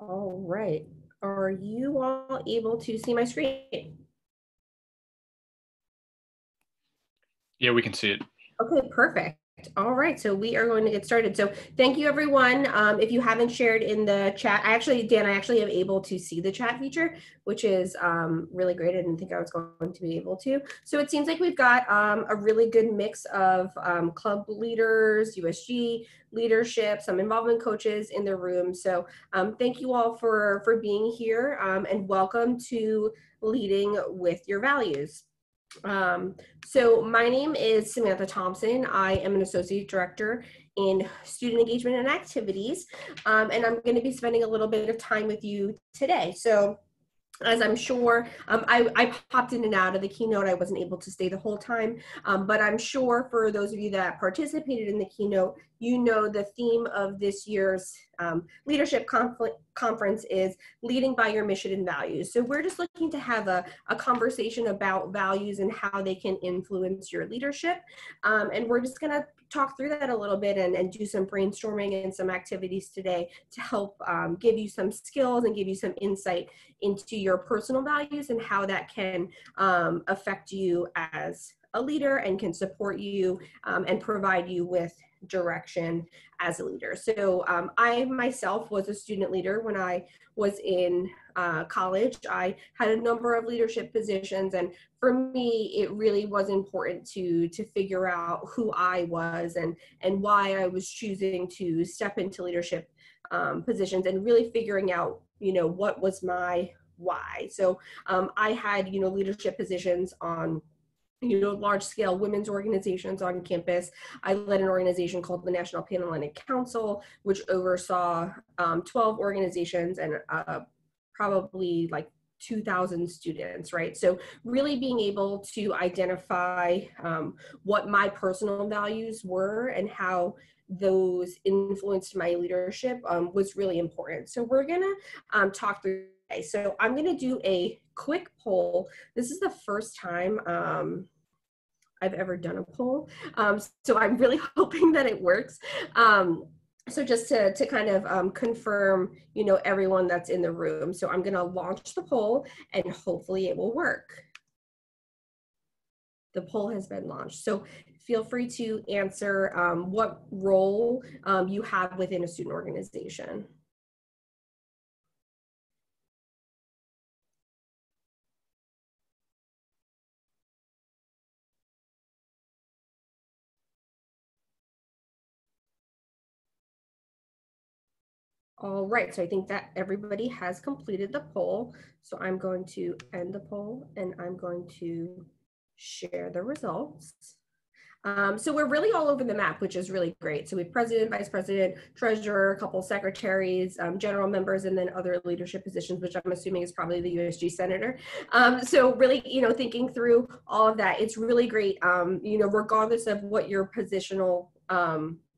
All right. Are you all able to see my screen? Yeah, we can see it. Okay, perfect. All right, so we are going to get started. So thank you, everyone. If you haven't shared in the chat, Dan, I actually am able to see the chat feature, which is really great. I didn't think I was going to be able to. So it seems like we've got a really good mix of club leaders, USG leadership, some involvement coaches in the room. So thank you all for being here, and welcome to Leading with Your Values. So my name is Samantha Thompson. I am an associate director in student engagement and activities, and I'm going to be spending a little bit of time with you today. So as I'm sure, I popped in and out of the keynote. I wasn't able to stay the whole time, but I'm sure for those of you that participated in the keynote, you know the theme of this year's leadership conference is leading by your mission and values. So we're just looking to have a conversation about values and how they can influence your leadership. And we're just gonna talk through that a little bit and do some brainstorming and some activities today to help give you some skills and give you some insight into your personal values and how that can affect you as a leader and can support you and provide you with direction as a leader. So I myself was a student leader when I was in college. I had a number of leadership positions, and for me, it really was important to figure out who I was and why I was choosing to step into leadership positions, and really figuring out, what was my why. So I had, leadership positions on large scale women's organizations on campus. I led an organization called the National Panhellenic Council, which oversaw 12 organizations and probably like 2,000 students, right? So really being able to identify what my personal values were and how those influenced my leadership was really important. So we're gonna talk through today. So I'm gonna do a quick poll. This is the first time I've ever done a poll. So I'm really hoping that it works. So just to kind of confirm, everyone that's in the room. So I'm gonna launch the poll and hopefully it will work. The poll has been launched. So feel free to answer what role you have within a student organization. All right, so I think that everybody has completed the poll. So I'm going to end the poll and I'm going to share the results. So we're really all over the map, which is really great. So we have president, vice president, treasurer, a couple secretaries, general members, and then other leadership positions, which I'm assuming is probably the USG senator. So really, thinking through all of that, it's really great, regardless of what your positional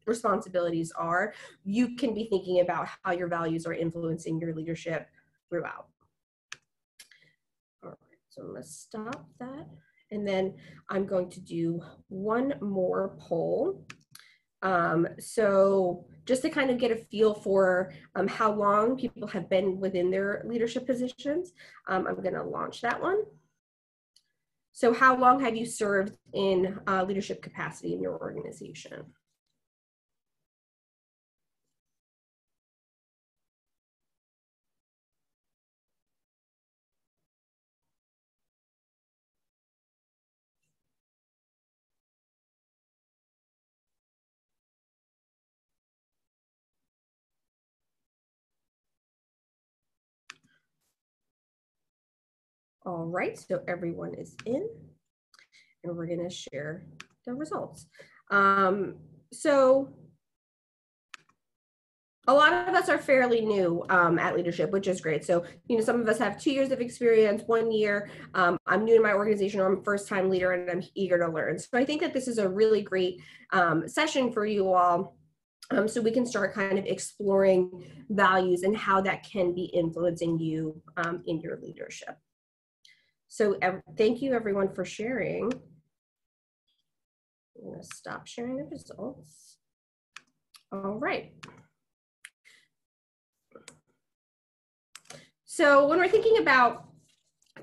responsibilities are, you can be thinking about how your values are influencing your leadership throughout. All right, so I'm going to stop that. And then I'm going to do one more poll. So just to kind of get a feel for how long people have been within their leadership positions, I'm going to launch that one. So how long have you served in leadership capacity in your organization? All right, so everyone is in, and we're gonna share the results. So a lot of us are fairly new at leadership, which is great. So, some of us have 2 years of experience, 1 year. I'm new to my organization, or I'm a first-time leader, and I'm eager to learn. So I think that this is a really great session for you all. So we can start kind of exploring values and how that can be influencing you in your leadership. So thank you everyone for sharing. I'm gonna stop sharing the results. All right. So when we're thinking about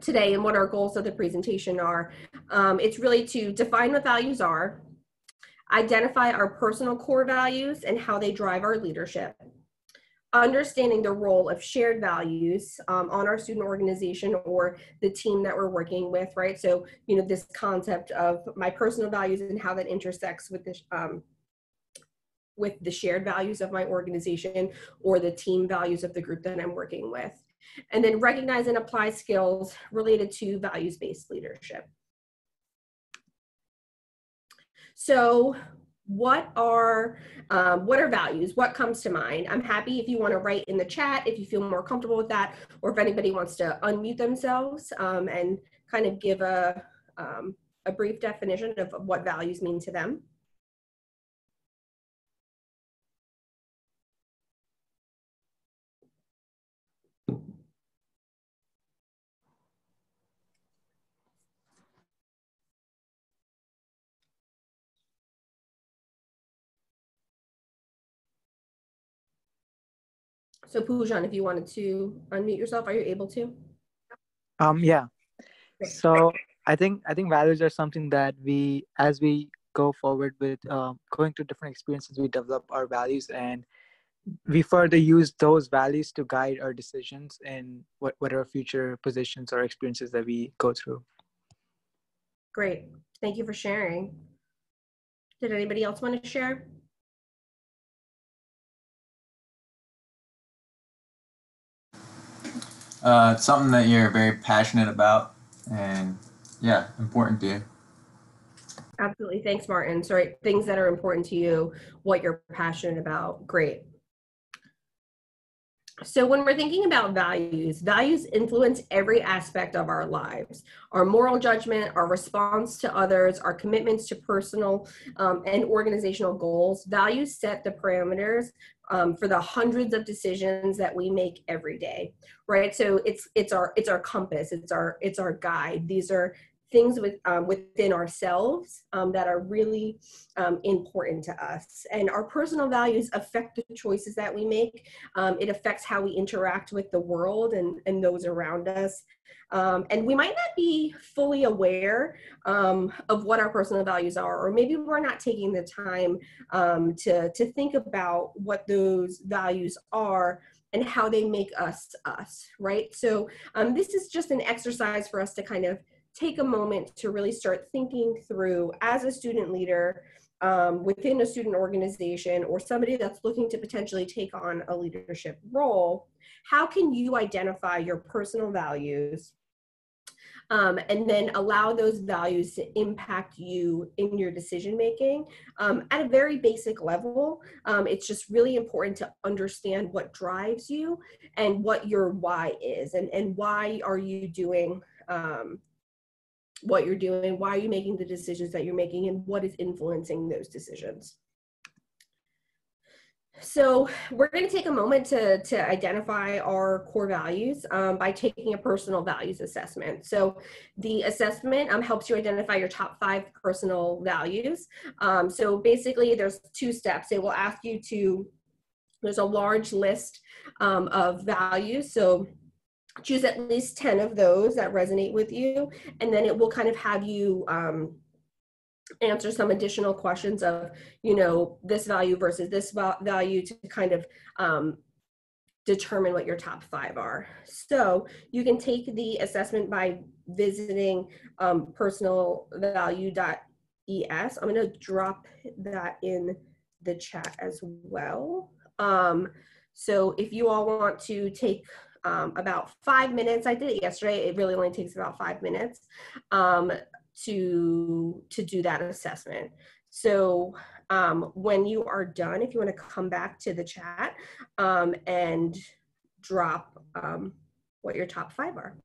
today and what our goals of the presentation are, it's really to define what values are, identify our personal core values and how they drive our leadership, understanding the role of shared values on our student organization or the team that we're working with, right? So, this concept of my personal values and how that intersects with the shared values of my organization or the team values of the group that I'm working with. And then recognize and apply skills related to values-based leadership. So what are values? What comes to mind? I'm happy if you want to write in the chat if you feel more comfortable with that, or if anybody wants to unmute themselves and kind of give a brief definition of what values mean to them. So Poojan, if you wanted to unmute yourself, are you able to? Yeah. So I think values are something that as we go forward with going to different experiences, we develop our values, and we further use those values to guide our decisions in whatever future positions or experiences that we go through. Great. Thank you for sharing. Did anybody else want to share? It's something that you're very passionate about and yeah, important to you. Absolutely. Thanks, Martin. So, right, things that are important to you, what you're passionate about. Great. So when we're thinking about values, values influence every aspect of our lives. Our moral judgment, our response to others, our commitments to personal and organizational goals. Values set the parameters for the hundreds of decisions that we make every day, right? So it's our compass, it's our guide. These are things within ourselves that are really important to us. And our personal values affect the choices that we make. It affects how we interact with the world and those around us. And we might not be fully aware of what our personal values are, or maybe we're not taking the time to think about what those values are and how they make us us, right? So this is just an exercise for us to kind of take a moment to really start thinking through, as a student leader within a student organization or somebody that's looking to potentially take on a leadership role, how can you identify your personal values and then allow those values to impact you in your decision making at a very basic level. It's just really important to understand what drives you and what your why is, and why are you doing what you're doing, why are you making the decisions that you're making, and what is influencing those decisions. So we're going to take a moment to identify our core values by taking a personal values assessment. So the assessment helps you identify your top 5 personal values. So basically there's 2 steps. It will ask you there's a large list of values. So choose at least 10 of those that resonate with you, and then it will kind of have you answer some additional questions of, this value versus this value to kind of determine what your top 5 are. So you can take the assessment by visiting personalvalue.es. I'm going to drop that in the chat as well. So if you all want to take about 5 minutes, I did it yesterday, it really only takes about 5 minutes to do that assessment. So when you are done, if you want to come back to the chat and drop what your top 5 are.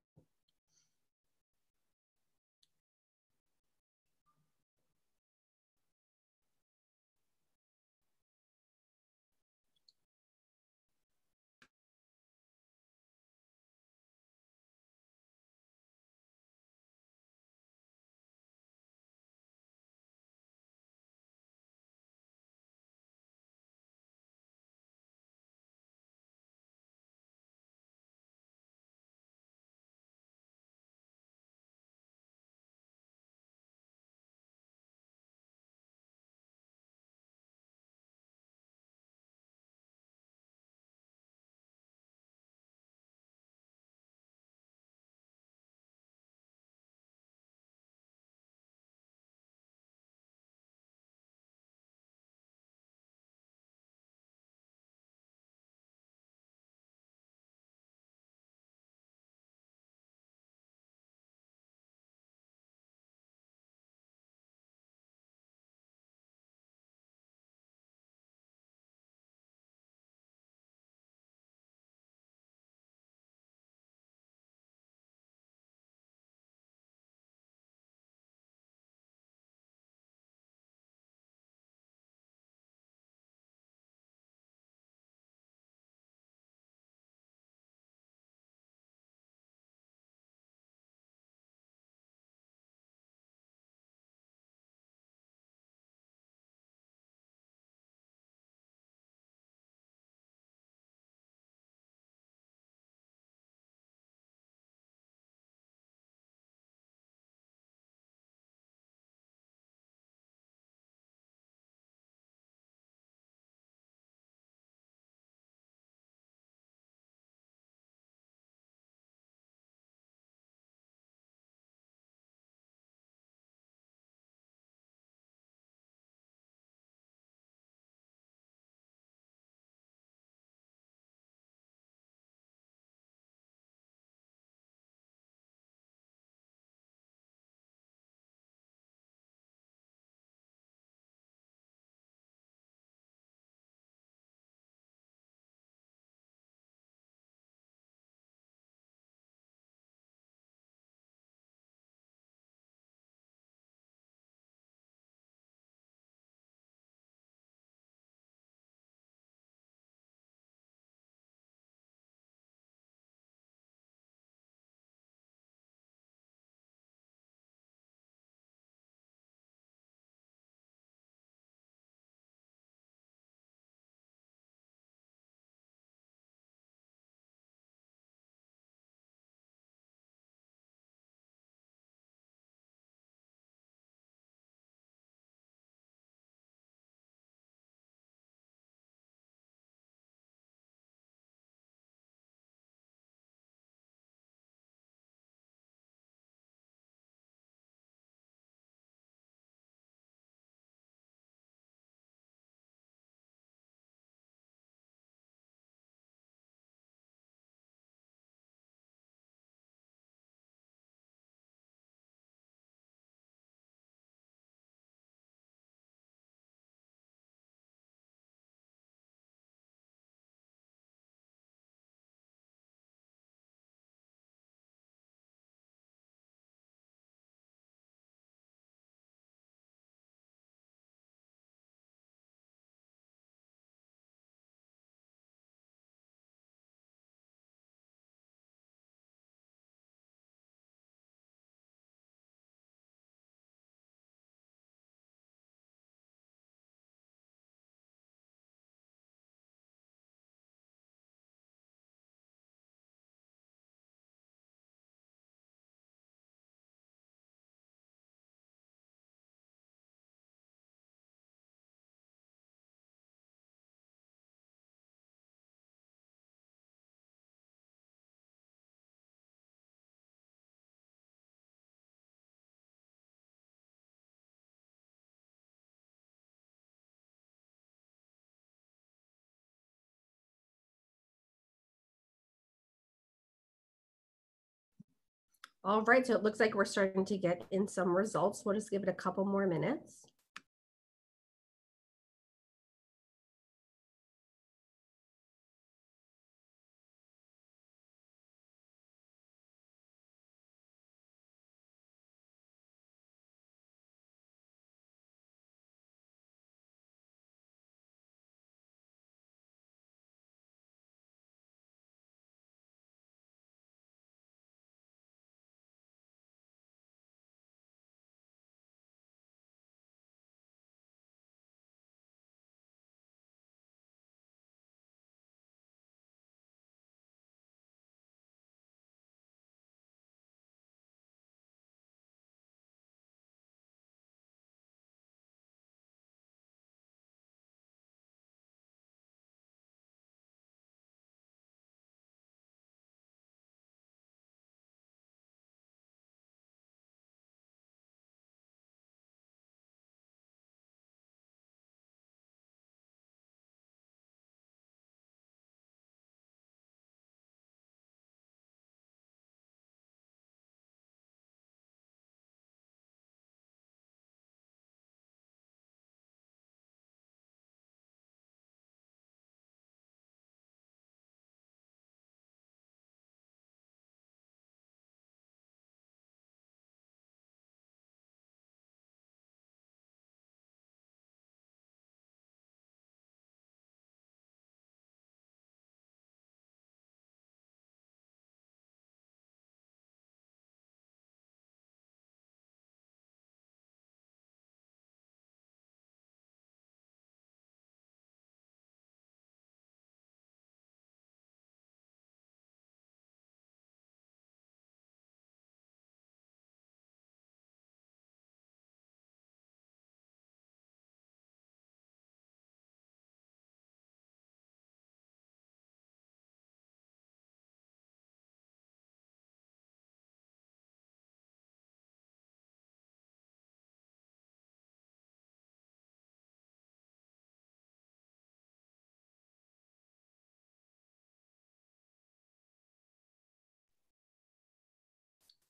All right, so it looks like we're starting to get in some results. We'll just give it a couple more minutes.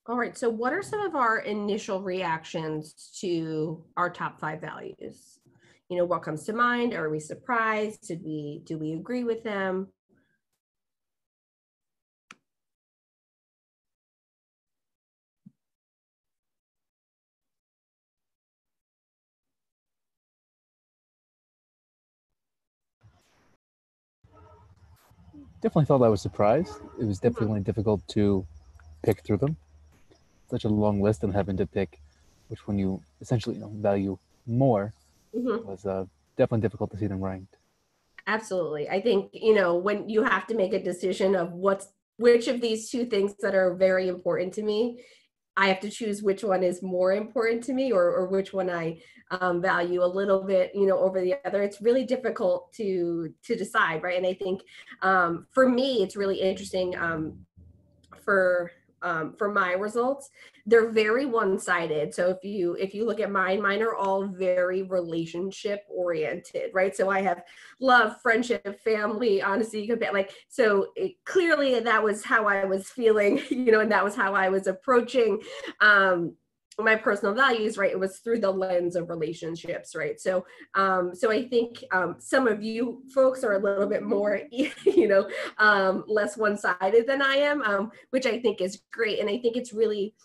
All right, so what are some of our initial reactions to our top 5 values? You know, what comes to mind? Are we surprised? Do we agree with them? Definitely felt I was surprised. It was definitely difficult to pick through them. Such a long list, and having to pick which one you essentially value more was definitely difficult to see them ranked. Absolutely. I think, you know, when you have to make a decision of which of these two things that are very important to me, I have to choose which one is more important to me, or which one I value a little bit, you know, over the other. It's really difficult to decide, right? And I think for me, it's really interesting for my results. They're very one-sided. So if you look at mine are all very relationship oriented, right? So I have love, friendship, family, honesty, like, so clearly that was how I was feeling, you know, and that was how I was approaching my personal values, right? It was through the lens of relationships, right? So so I think some of you folks are a little bit more, you know, less one-sided than I am, which I think is great. And I think it's really,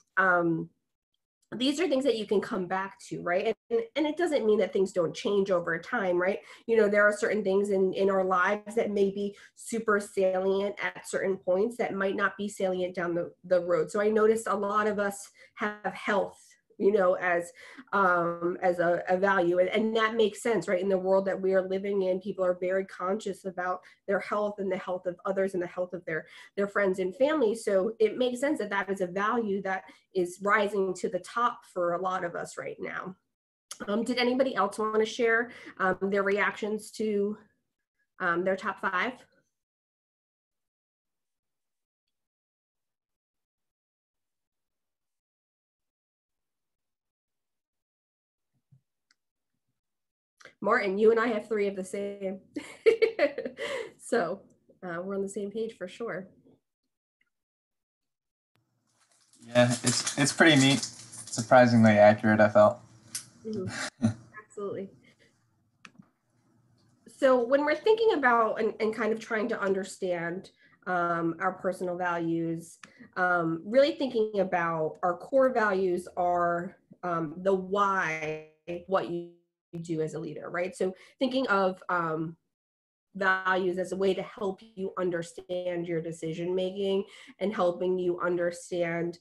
these are things that you can come back to, right? And it doesn't mean that things don't change over time, right? You know, there are certain things in our lives that may be super salient at certain points that might not be salient down the road. So I noticed a lot of us have health, you know, as a value, and that makes sense, right? In the world that we are living in, people are very conscious about their health and the health of others and the health of their friends and family. So it makes sense that that is a value that is rising to the top for a lot of us right now. Did anybody else want to share their reactions to their top 5? Martin, you and I have 3 of the same. So we're on the same page for sure. Yeah, it's pretty neat. Surprisingly accurate, I felt. Absolutely. So when we're thinking about and kind of trying to understand our personal values, really thinking about our core values are the why, what you do as a leader, right? So thinking of values as a way to help you understand your decision making and helping you understand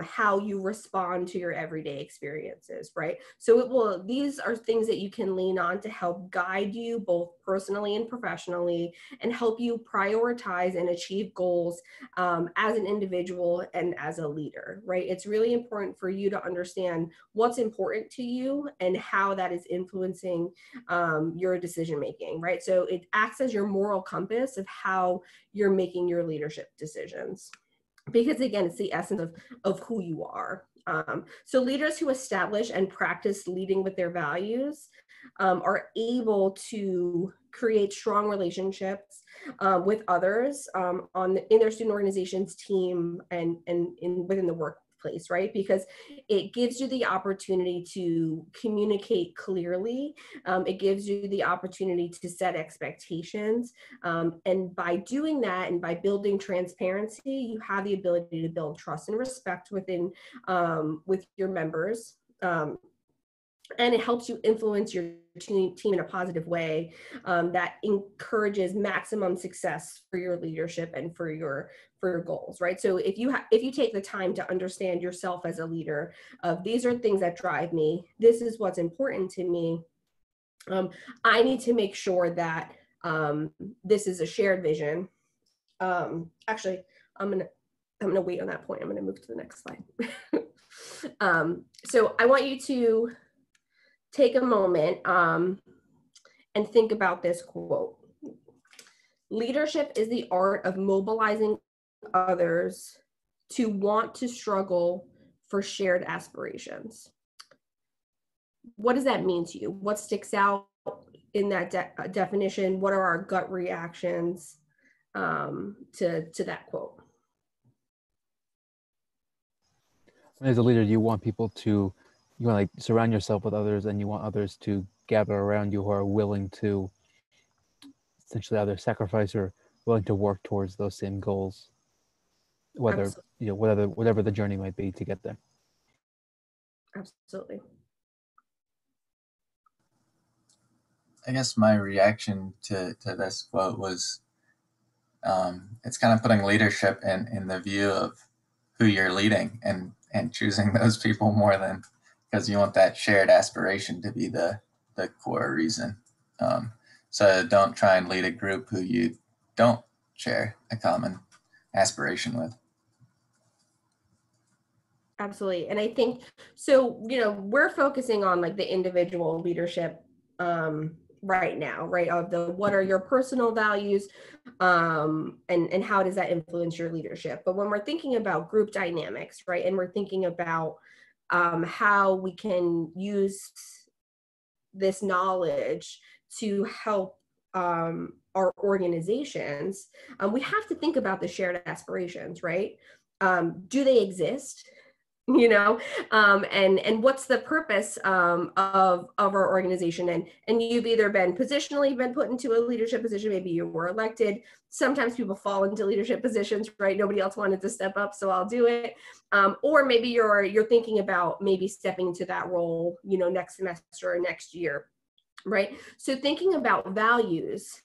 how you respond to your everyday experiences, right? So these are things that you can lean on to help guide you both personally and professionally and help you prioritize and achieve goals as an individual and as a leader, right? It's really important for you to understand what's important to you and how that is influencing your decision making, right? So it acts as your moral compass of how you're making your leadership decisions. Because again, it's the essence of who you are. So leaders who establish and practice leading with their values are able to create strong relationships with others in their student organizations, team, and within the workplace, right? Because it gives you the opportunity to communicate clearly. It gives you the opportunity to set expectations. And by doing that and by building transparency, you have the ability to build trust and respect within with your members. And it helps you influence your team in a positive way that encourages maximum success for your leadership and for your goals, right? So if you take the time to understand yourself as a leader, these are things that drive me, this is what's important to me, I need to make sure that this is a shared vision. Actually, I'm gonna wait on that point. I'm gonna move to the next slide. So I want you to take a moment and think about this quote. Leadership is the art of mobilizing others to want to struggle for shared aspirations. What does that mean to you? What sticks out in that definition? What are our gut reactions to that quote? As a leader, you want people to, you want to like surround yourself with others, and you want others to gather around you who are willing to essentially either sacrifice or willing to work towards those same goals, whether Absolutely. whatever the journey might be to get there. Absolutely. I guess my reaction to this quote was it's kind of putting leadership in the view of who you're leading and choosing those people more than because you want that shared aspiration to be the core reason. So don't try and lead a group who you don't share a common aspiration with. Absolutely. And I think, so, we're focusing on like the individual leadership right now, right? Of what are your personal values and how does that influence your leadership? But when we're thinking about group dynamics, right? And we're thinking about how we can use this knowledge to help our organizations, we have to think about the shared aspirations, right? Do they exist? And what's the purpose of our organization? And you've either been positionally been put into a leadership position, maybe you were elected. Sometimes people fall into leadership positions, right? Nobody else wanted to step up, so I'll do it. Or maybe you're thinking about maybe stepping into that role, next semester or next year, right? So thinking about values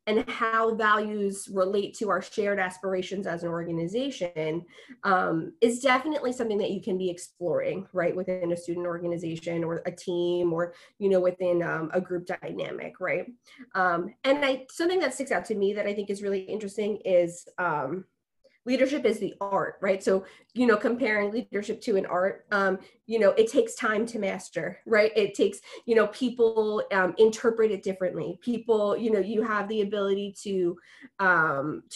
and how values relate to our shared aspirations as an organization is definitely something that you can be exploring, right, within a student organization or a team or, within a group dynamic, right? And something that sticks out to me that I think is really interesting is leadership is the art, right? So, comparing leadership to an art, it takes time to master, right? It takes, people interpret it differently. People, you have the ability to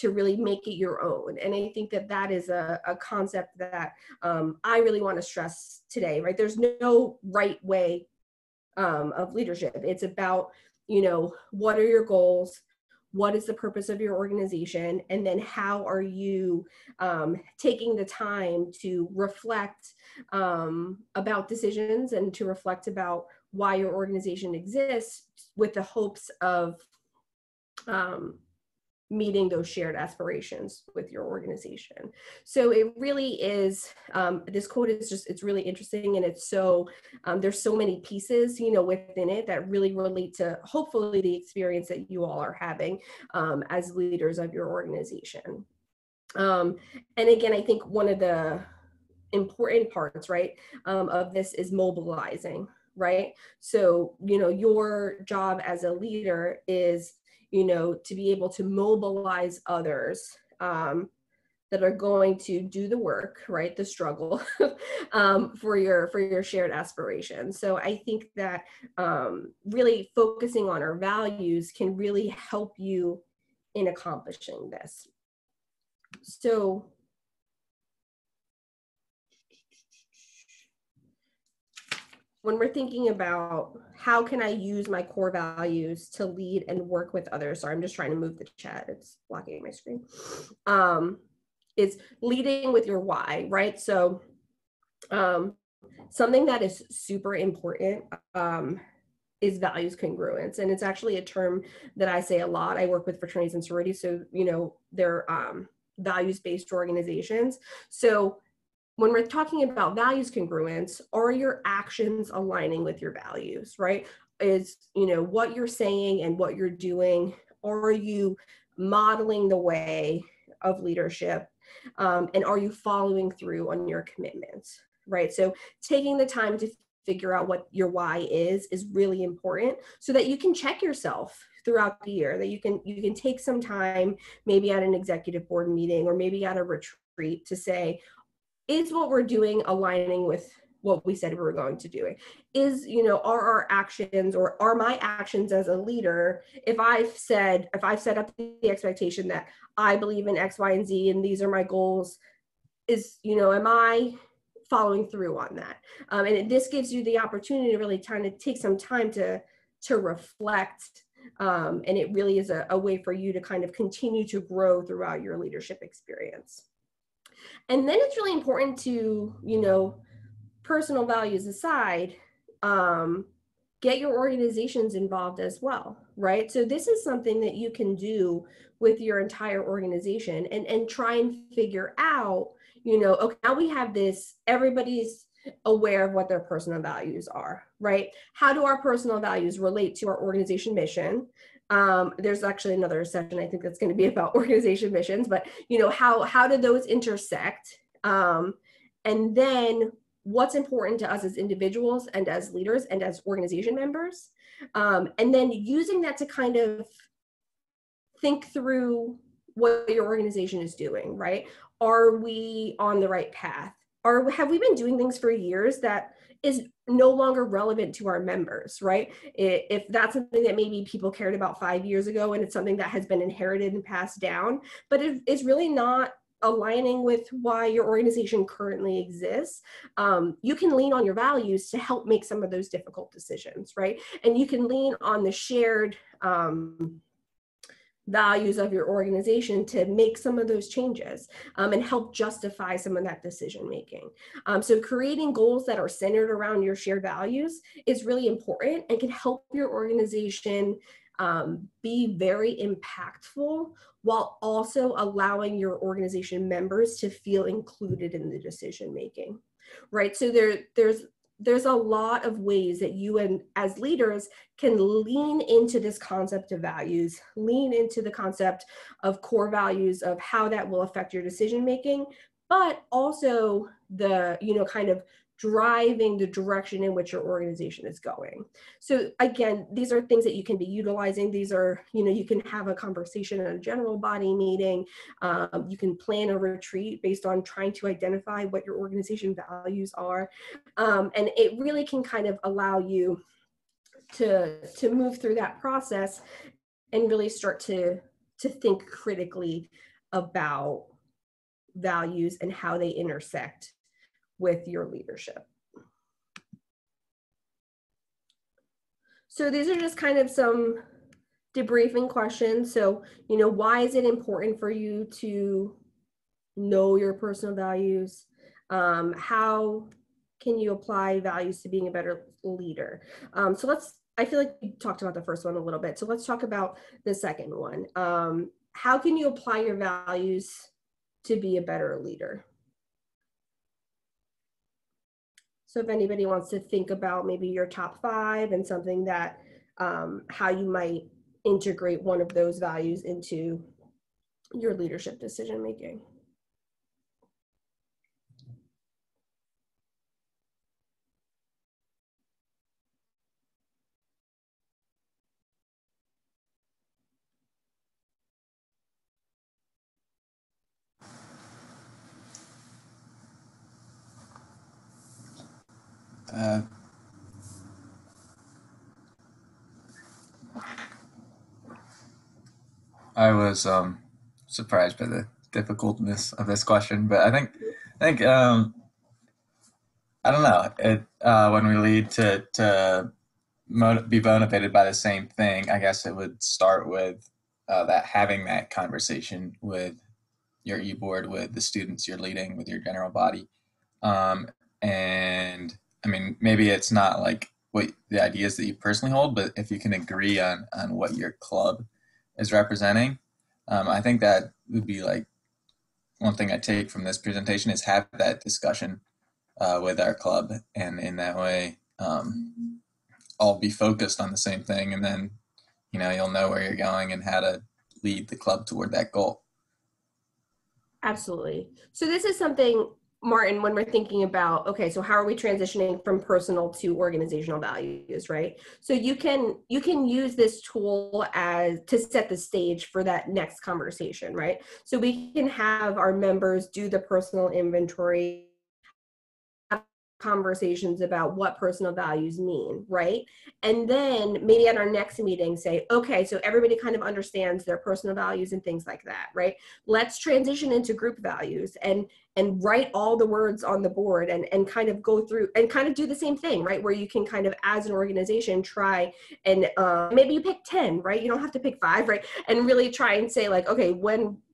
really make it your own. And I think that is a concept that I really want to stress today, right? There's no right way of leadership. It's about, what are your goals? what is the purpose of your organization, and then how are you taking the time to reflect about decisions and to reflect about why your organization exists with the hopes of meeting those shared aspirations with your organization. So it really is, this quote is just, it's really interesting, and it's so, there's so many pieces, you know, within it that really relate to hopefully the experience that you all are having as leaders of your organization. And again, I think one of the important parts, right, of this is mobilizing, right? So, you know, your job as a leader is, you know, to be able to mobilize others that are going to do the work, right, the struggle for your shared aspirations. So I think that really focusing on our values can really help you in accomplishing this. So when we're thinking about how can I use my core values to lead and work with others, sorry, I'm just trying to move the chat, it's blocking my screen. It's leading with your why, right? So something that is super important is values congruence. And it's actually a term that I say a lot. I work with fraternities and sororities, so, you know, they're values-based organizations. So when we're talking about values congruence, are your actions aligning with your values, right? Is, you know, what you're saying and what you're doing, are you modeling the way of leadership? And are you following through on your commitments, right? So taking the time to figure out what your why is really important, so that you can check yourself throughout the year, that you can take some time, maybe at an executive board meeting or maybe at a retreat, to say, is what we're doing aligning with what we said we were going to do? Is, you know, are our actions, or are my actions as a leader, if I've set up the expectation that I believe in X, Y, and Z, and these are my goals, is, you know, am I following through on that? And this gives you the opportunity to really kind of take some time to reflect. And it really is a way for you to kind of continue to grow throughout your leadership experience. And then it's really important to, you know, personal values aside, get your organizations involved as well, right? So this is something that you can do with your entire organization and try and figure out, you know, okay, now we have this, everybody's aware of what their personal values are, right? How do our personal values relate to our organization mission? There's actually another session I think that's going to be about organization missions, but, you know, how do those intersect? And then what's important to us as individuals and as leaders and as organization members? And then using that to kind of think through what your organization is doing, right? Are we on the right path? Have we been doing things for years that is no longer relevant to our members, right? If that's something that maybe people cared about 5 years ago, and it's something that has been inherited and passed down, but it's really not aligning with why your organization currently exists, you can lean on your values to help make some of those difficult decisions, right? And you can lean on the shared values of your organization to make some of those changes and help justify some of that decision making. So creating goals that are centered around your shared values is really important and can help your organization be very impactful, while also allowing your organization members to feel included in the decision making, right? So there's a lot of ways that you, and as leaders, can lean into this concept of values, lean into the concept of core values, of how that will affect your decision making, but also the, you know, kind of driving the direction in which your organization is going. So again, these are things that you can be utilizing. These are, you know, you can have a conversation at a general body meeting. You can plan a retreat based on trying to identify what your organization values are. And it really can kind of allow you to move through that process and really start to think critically about values and how they intersect with your leadership. So these are just kind of some debriefing question. So, why is it important for you to know your personal values? How can you apply values to being a better leader? I feel like we talked about the first one a little bit. So let's talk about the second one. How can you apply your values to be a better leader? So if anybody wants to think about maybe your top 5 and something that, how you might integrate one of those values into your leadership decision making. I was surprised by the difficultness of this question, but I think I don't know. When we lead to be motivated by the same thing, I guess it would start with having that conversation with your e-board, with the students you're leading, with your general body. And I mean, maybe it's not like what the ideas that you personally hold, but if you can agree on what your club is representing, I think that would be like one thing I take from this presentation is have that discussion with our club, and in that way, all be focused on the same thing, and then you'll know where you're going and how to lead the club toward that goal. Absolutely. So this is something, Martin, when we're thinking about, okay, so how are we transitioning from personal to organizational values, right? So you can use this tool to set the stage for that next conversation, right? So we can have our members do the personal inventory, conversations about what personal values mean, right? And then maybe at our next meeting say, okay, so everybody kind of understands their personal values and things like that, right? Let's transition into group values and write all the words on the board and kind of go through and kind of do the same thing, right? Where you can kind of, as an organization, try and maybe you pick 10, right? You don't have to pick 5, right? And really try and say like, okay,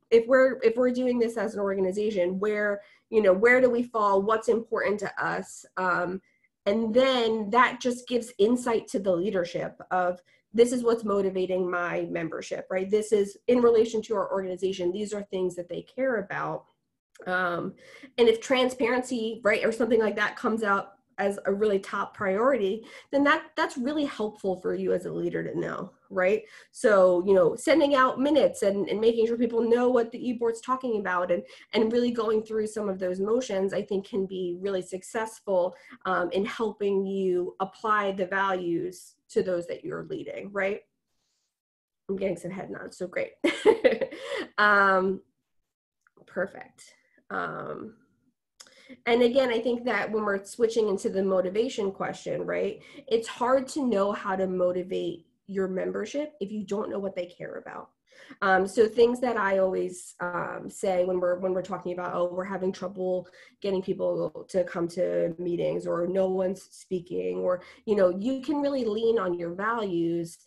if we're doing this as an organization, where do we fall? What's important to us? And then that just gives insight to the leadership of, this is what's motivating my membership, right? This is in relation to our organization. These are things that they care about. And if transparency, right, or something like that comes out as a really top priority, then that's really helpful for you as a leader to know, right? So, sending out minutes and making sure people know what the e-board's talking about and really going through some of those motions, I think can be really successful in helping you apply the values to those that you're leading, right? I'm getting some head nods, so great. Perfect. And again, I think that when we're switching into the motivation question, right, it's hard to know how to motivate your membership if you don't know what they care about. So things that I always say when we're talking about, oh, we're having trouble getting people to come to meetings, or no one's speaking, or you can really lean on your values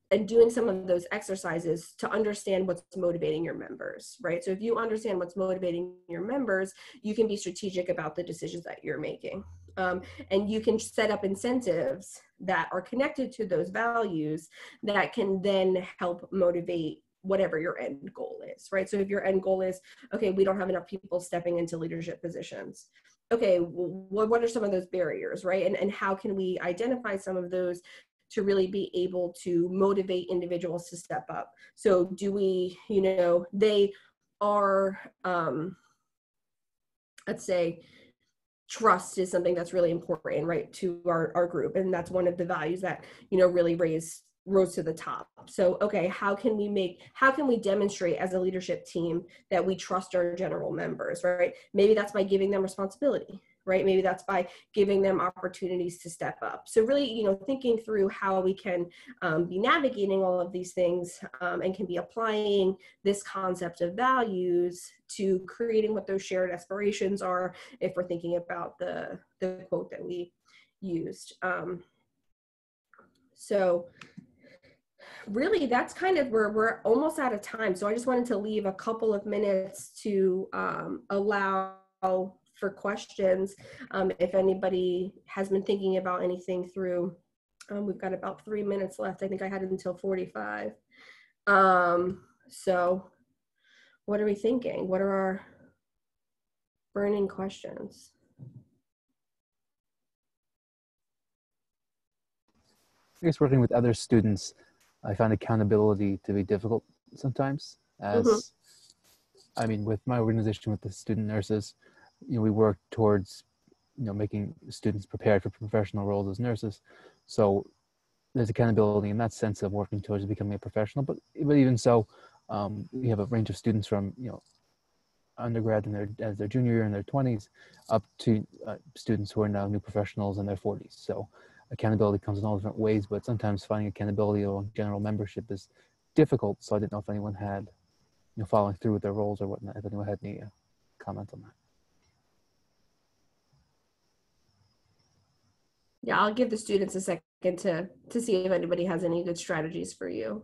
and doing some of those exercises to understand what's motivating your members, right? So if you understand what's motivating your members, you can be strategic about the decisions that you're making. And you can set up incentives that are connected to those values that can then help motivate whatever your end goal is, right? So if your end goal is, okay, we don't have enough people stepping into leadership positions. Okay, well, what are some of those barriers, right? And how can we identify some of those to really be able to motivate individuals to step up? So do we, they are, let's say, trust is something that's really important, right, to our group. And that's one of the values that, really rose to the top. So, okay, how can we demonstrate as a leadership team that we trust our general members, right? Maybe that's by giving them responsibility, right? Maybe that's by giving them opportunities to step up. So really, thinking through how we can be navigating all of these things and can be applying this concept of values to creating what those shared aspirations are, if we're thinking about the quote that we used. So really, that's kind of where we're almost out of time. So I just wanted to leave a couple of minutes to allow for questions. If anybody has been thinking about anything through, we've got about 3 minutes left. I think I had it until 45. So what are we thinking? What are our burning questions? I guess working with other students, I find accountability to be difficult sometimes. As I mean, with my organization, with the student nurses, we work towards, making students prepared for professional roles as nurses. So there's accountability in that sense of working towards becoming a professional. But even so, we have a range of students from undergrad as their junior year in their 20s, up to students who are now new professionals in their 40s. So accountability comes in all different ways, but sometimes finding accountability among general membership is difficult. So I didn't know if anyone had, following through with their roles or whatnot, if anyone had any comments on that. Yeah, I'll give the students a second to see if anybody has any good strategies for you.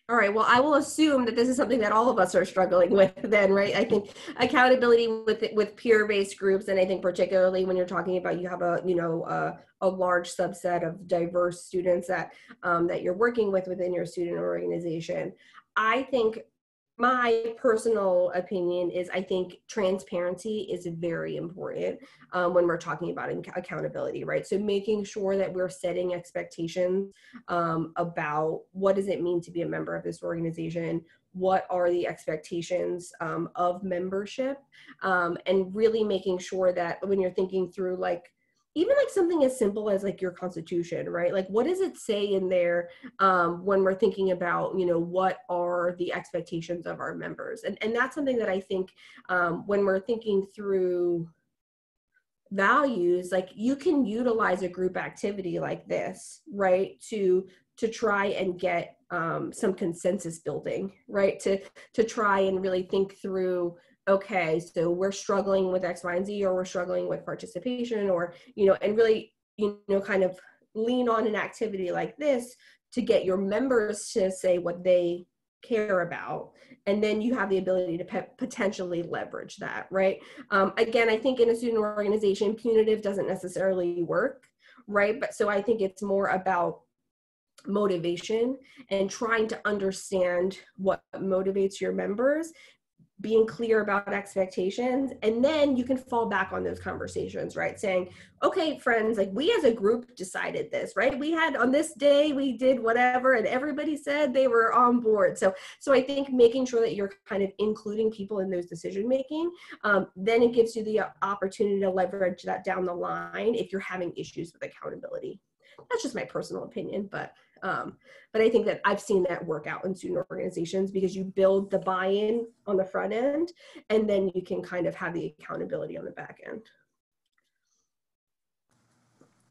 All right, well, I will assume that this is something that all of us are struggling with then, right? I think accountability with peer-based groups, and I think particularly when you're talking about you have a large subset of diverse students that you're working with within your student organization. I think my personal opinion is I think transparency is very important when we're talking about accountability, right? So making sure that we're setting expectations about what does it mean to be a member of this organization, what are the expectations of membership, and really making sure that when you're thinking through even something as simple as your constitution, right? What does it say in there when we're thinking about, what are the expectations of our members? And that's something that I think when we're thinking through values, you can utilize a group activity like this, right? To try and get some consensus building, right? To try and really think through, okay, so we're struggling with X, Y, and Z, or we're struggling with participation, or, and really, kind of lean on an activity like this to get your members to say what they care about. And then you have the ability to potentially leverage that, right? Again, I think in a student organization, punitive doesn't necessarily work, right? But so I think it's more about motivation and trying to understand what motivates your members, being clear about expectations, and then you can fall back on those conversations, right? Saying, okay, friends, we as a group decided this, right? We had on this day, we did whatever, and everybody said they were on board. So I think making sure that you're kind of including people in those decision making, then it gives you the opportunity to leverage that down the line if you're having issues with accountability. That's just my personal opinion, but I think that I've seen that work out in student organizations because you build the buy-in on the front end, and then you can kind of have the accountability on the back end.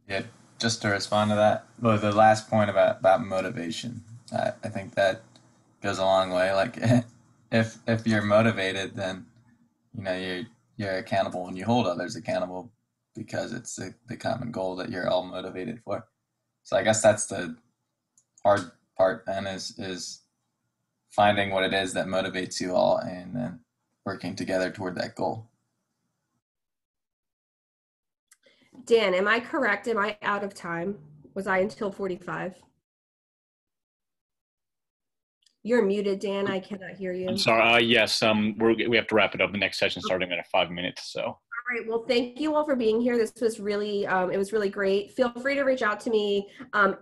Yeah, just to respond to that, well, the last point about motivation, I think that goes a long way. If you're motivated, then you're accountable, and you hold others accountable because it's the common goal that you're all motivated for. So I guess that's the hard part then is finding what it is that motivates you all and then working together toward that goal. Dan, am I correct? Am I out of time? Was I until 45? You're muted, Dan. I cannot hear you. I'm sorry. Yes, we have to wrap it up. The next session starting in 5 minutes. So. All right. Well, thank you all for being here. This was really, it was really great. Feel free to reach out to me.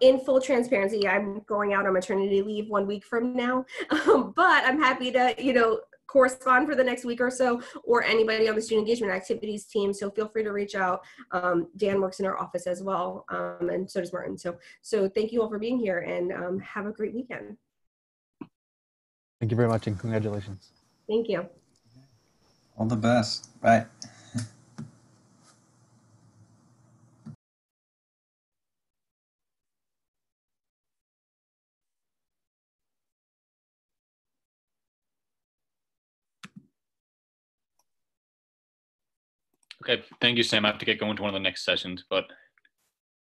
In full transparency, I'm going out on maternity leave 1 week from now, but I'm happy to, correspond for the next week or so, or anybody on the student engagement activities team. So feel free to reach out. Dan works in our office as well, and so does Martin. So thank you all for being here, and have a great weekend. Thank you very much, and congratulations. Thank you. All the best. Bye. Okay, thank you, Sam. I have to get going to one of the next sessions, but